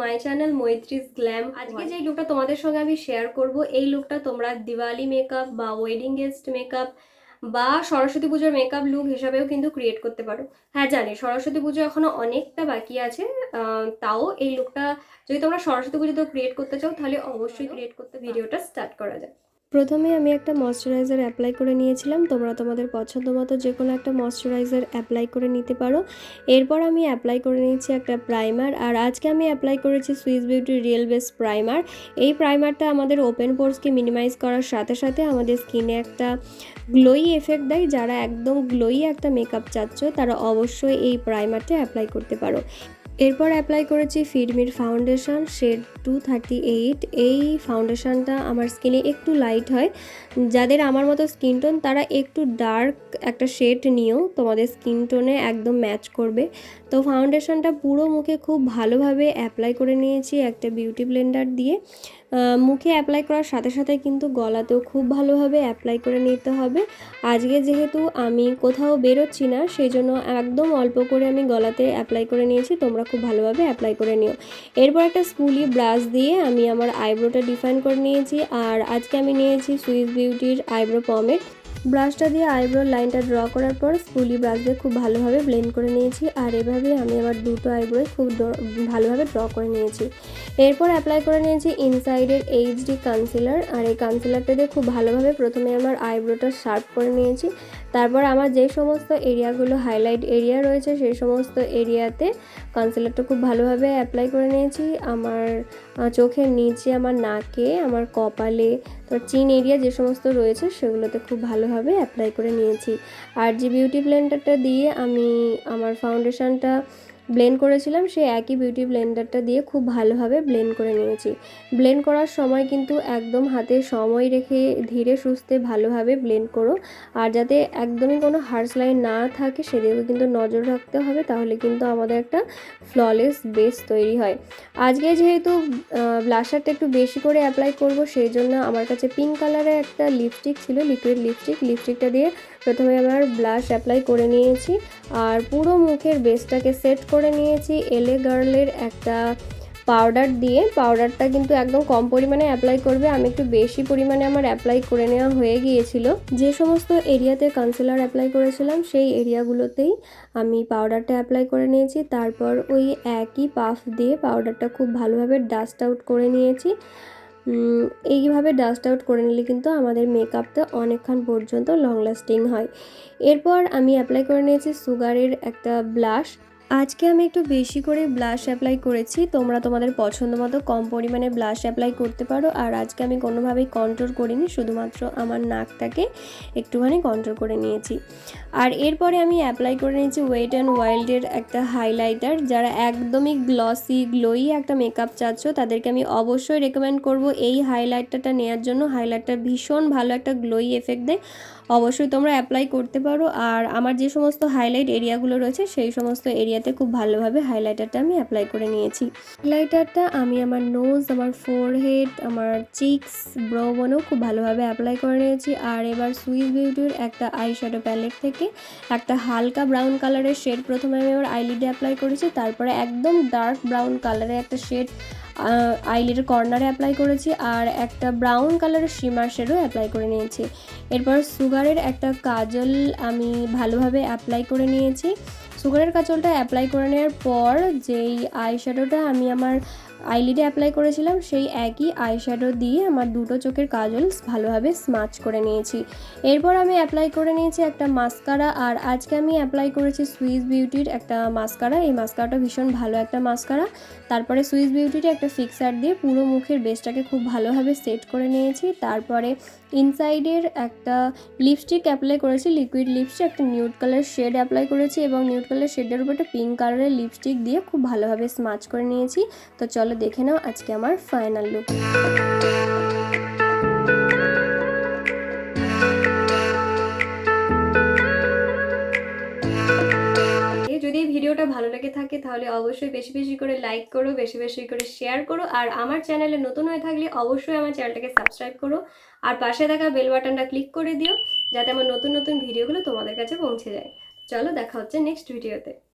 My channel মৈত্রিস glam. আজকে যে লুকটা তোমাদের সঙ্গে আমি শেয়ার করব, এই লুকটা তোমরা দিওয়ালি মেকআপ বা ওয়েডিং গেস্ট মেকআপ বা সরস্বতী পুজোর মেকআপ লুক হিসাবেও কিন্তু ক্রিয়েট করতে পারো। হ্যাঁ জানি সরস্বতী পুজো এখনো অনেকটা বাকি আছে, তাও এই লুকটা যদি তোমরা সরস্বতী পুজোতেও ক্রিয়েট করতে চাও তাহলে অবশ্যই ক্রিয়েট করতে। ভিডিওটা স্টার্ট করা যায়। প্রথমে আমি একটা ময়শ্চারাইজার অ্যাপ্লাই করে নিয়েছিলাম। তোমরা তোমাদের পছন্দ মতো যে কোনো একটা ময়শ্চারাইজার অ্যাপ্লাই করে নিতে পারো। এরপর আমি অ্যাপ্লাই করে নিয়েছি একটা প্রাইমার, আর আজকে আমি অ্যাপ্লাই করেছি সুইস বিউটির রিয়েল বেস প্রাইমার। এই প্রাইমারটা আমাদের ওপেন পোরসকে মিনিমাইজ করার সাথে সাথে আমাদের স্কিনে একটা গ্লোই এফেক্ট দেয়। যারা একদম গ্লোই একটা মেকআপ চাচ্ছ তারা অবশ্যই এই প্রাইমারটা অ্যাপ্লাই করতে পারো। এরপর অ্যাপ্লাই করেছি ফিডমির ফাউন্ডেশন শেড 238। এই ফাউন্ডেশনটা আমার স্কিনে একটু লাইট হয়। যাদের আমার মতো স্কিন টোন তারা একটু ডার্ক একটা শেড নিয়েও তোমাদের স্কিন টোনে একদম ম্যাচ করবে। তো ফাউন্ডেশনটা পুরো মুখে খুব ভালোভাবে অ্যাপ্লাই করে নিয়েছি একটা বিউটি ব্লেন্ডার দিয়ে। মুখে অ্যাপ্লাই করার সাথে সাথে কিন্তু গলাতেও খুব ভালোভাবে অ্যাপ্লাই করে নিতে হবে। আজকে যেহেতু আমি কোথাও বেরোচ্ছি না সেই জন্য একদম অল্প করে আমি গলাতে অ্যাপ্লাই করে নিয়েছি, তোমরা খুব ভালোভাবে অ্যাপ্লাই করে নিও। এরপর একটা স্পুলি ব্রাশ দিয়ে আমি আমার আইব্রোটা ডিফাইন করে নিয়েছি। আর আজকে আমি নিয়েছি সুইস বিউটির আইব্রো পমেড। ব্রাশটা দিয়ে আইব্রোর লাইনটা ড্র করার পর স্পুলি ব্রাশ দিয়ে খুব ভালোভাবে ব্লেন্ড করে নিয়েছি। আর এভাবে আমি আমার দুটো আইব্রোই খুব ভালোভাবে ড্র করে নিয়েছি। এরপর অ্যাপ্লাই করে নিয়েছি ইনসাইডের এইচডি কনসিলার। আর এই কনসিলারটা দিয়ে খুব ভালোভাবে প্রথমে আমার আইব্রোটা শার্প করে নিয়েছি। তারপর আমার যে সমস্ত এরিয়াগুলো হাইলাইট এরিয়া রয়েছে সেই সমস্ত এরিয়াতে কনসিলারটা খুব ভালোভাবে অ্যাপ্লাই করে নিয়েছি। আমার চোখের নিচে, আমার নাকে, আমার কপালে, তো চিন এরিয়া যে সমস্ত রয়েছে সেগুলোতে খুব ভালোভাবে অ্যাপ্লাই করে নিয়েছি। আর যে বিউটি ব্লেন্ডারটা দিয়ে আমি আমার ফাউন্ডেশনটা ব্লেন্ড করেছিলাম সেই একই বিউটি ব্লেন্ডারটা দিয়ে খুব ভালোভাবে ব্লেন্ড করে নিয়েছি। ব্লেন্ড করার সময় কিন্তু একদম হাতে সময় রেখে ধীরে সুস্থে ভালোভাবে ব্লেন্ড করো। আর যাতে একদমই কোনো হার্শ লাইন না থাকে সেদিকেও কিন্তু নজর রাখতে হবে, তাহলে কিন্তু আমাদের একটা ফ্ললেস বেস তৈরি হয়। আজকে যেহেতু ব্লাশারটা একটু বেশি করে অ্যাপ্লাই করব সেই জন্য আমার কাছে পিঙ্ক কালারের একটা লিপস্টিক ছিল, লিকুইড লিপস্টিকটা দিয়ে প্রথমে আমার ব্লাশ অ্যাপ্লাই করে নিয়েছি। আর পুরো মুখের বেসটাকে সেট করে নিয়েছি এলে গার্লের একটা পাউডার দিয়ে। পাউডারটা কিন্তু একদম কম পরিমাণে অ্যাপ্লাই করবে, আমি একটু বেশি পরিমাণে আমার অ্যাপ্লাই করে নেওয়া হয়ে গিয়েছিল। যে সমস্ত এরিয়াতে কনসিলার অ্যাপ্লাই করেছিলাম সেই এরিয়াগুলোতেই আমি পাউডারটা অ্যাপ্লাই করে নিয়েছি। তারপর ওই একই পাফ দিয়ে পাউডারটা খুব ভালোভাবে ডাস্ট আউট করে নিয়েছি। এইভাবে ডাস্ট আউট করে নিলে কিন্তু আমাদের মেকআপটা অনেকক্ষণ পর্যন্ত লং লাস্টিং হয়। এরপর আমি অ্যাপ্লাই করে নিয়েছি সুগারের একটা ব্লাশ। আজকে আমি একটু বেশি করে ব্লাশ অ্যাপ্লাই করেছি, তোমরা তোমাদের পছন্দ মতো কম পরিমাণে ব্লাশ অ্যাপ্লাই করতে পারো। আর আজকে আমি কোনোভাবেই কন্ট্রোল করিনি, শুধুমাত্র আমার নাকটাকে একটুখানি কন্ট্রোল করে নিয়েছি। আর এরপরে আমি অ্যাপ্লাই করে নিয়েছি ওয়েট অ্যান্ড ওয়াইল্ডের একটা হাইলাইটার। যারা একদমই গ্লসি গ্লোই একটা মেকআপ চাচ্ছ তাদেরকে আমি অবশ্যই রেকমেন্ড করব এই হাইলাইটারটা নেওয়ার জন্য। হাইলাইটার ভীষণ ভালো একটা গ্লোই এফেক্ট দেয়, অবশ্যই তোমরা অ্যাপ্লাই করতে পারো। আর আমার যে সমস্ত হাইলাইট এরিয়াগুলো রয়েছে সেই সমস্ত এরিয়াতে খুব ভালোভাবে হাইলাইটারটা আমি অ্যাপ্লাই করে নিয়েছি। হাইলাইটারটা আমি আমার নোজ, আমার ফোরহেড, আমার চিকস, ব্রো বোনেও খুব ভালোভাবে অ্যাপ্লাই করে নিয়েছি। আর এবার সুইস বিউটির একটা আই শ্যাডো প্যালেট থেকে একটা হালকা ব্রাউন কালারের শেড প্রথমে আমি আমার আইলিডে অ্যাপ্লাই করেছি। তারপরে একদম ডার্ক ব্রাউন কালারের একটা শেড আইলিডের কর্নারে অ্যাপ্লাই করেছি। আর একটা ব্রাউন কালারের শিমার শেডও অ্যাপ্লাই করে নিয়েছি। এরপর সুগারের একটা কাজল আমি ভালোভাবে অ্যাপ্লাই করে নিয়েছি। সুগারের কাজলটা অ্যাপ্লাই করে নেওয়ার পর যেই আই শ্যাডোটা আমি আমার আইলিডে অ্যাপ্লাই করেছিলাম সেই একই আই শ্যাডো দিয়ে আমার দুটো চোখের কাজল ভালোভাবে স্মাচ করে নিয়েছি। এরপর আমি অ্যাপ্লাই করে নিয়েছি একটা মাস্কারা। আর আজকে আমি অ্যাপ্লাই করেছি সুইস বিউটির একটা মাস্কারা। এই মাস্কারাটা ভীষণ ভালো একটা মাস্কারা। তারপরে সুইস বিউটির একটা ফিক্সার দিয়ে পুরো মুখের বেসটাকে খুব ভালোভাবে সেট করে নিয়েছি। তারপরে ইনসাইডের একটা লিপস্টিক অ্যাপ্লাই করেছি, লিকুইড লিপস্টিক, একটা নিউড কালার শেড অ্যাপ্লাই করেছি এবং নিউড কালার শেডের উপর একটা পিঙ্ক কালারের লিপস্টিক দিয়ে খুব ভালোভাবে স্মাচ করে নিয়েছি। তো চলো দেখে নাও আজকে আমার ফাইনাল লুক। যদি এই ভিডিওটা ভালো লেগে থাকে তাহলে অবশ্যই বেশি বেশি করে লাইক করো, বেশি বেশি করে শেয়ার করো। আর আমার চ্যানেলে নতুন হয়ে থাকলে অবশ্যই আমার চ্যানেলটাকে সাবস্ক্রাইব করো আর পাশে থাকা বেল বাটনটা ক্লিক করে দিও যাতে আমার নতুন নতুন ভিডিওগুলো তোমাদের কাছে পৌঁছে যায়। চলো দেখা হচ্ছে নেক্সট ভিডিওতে।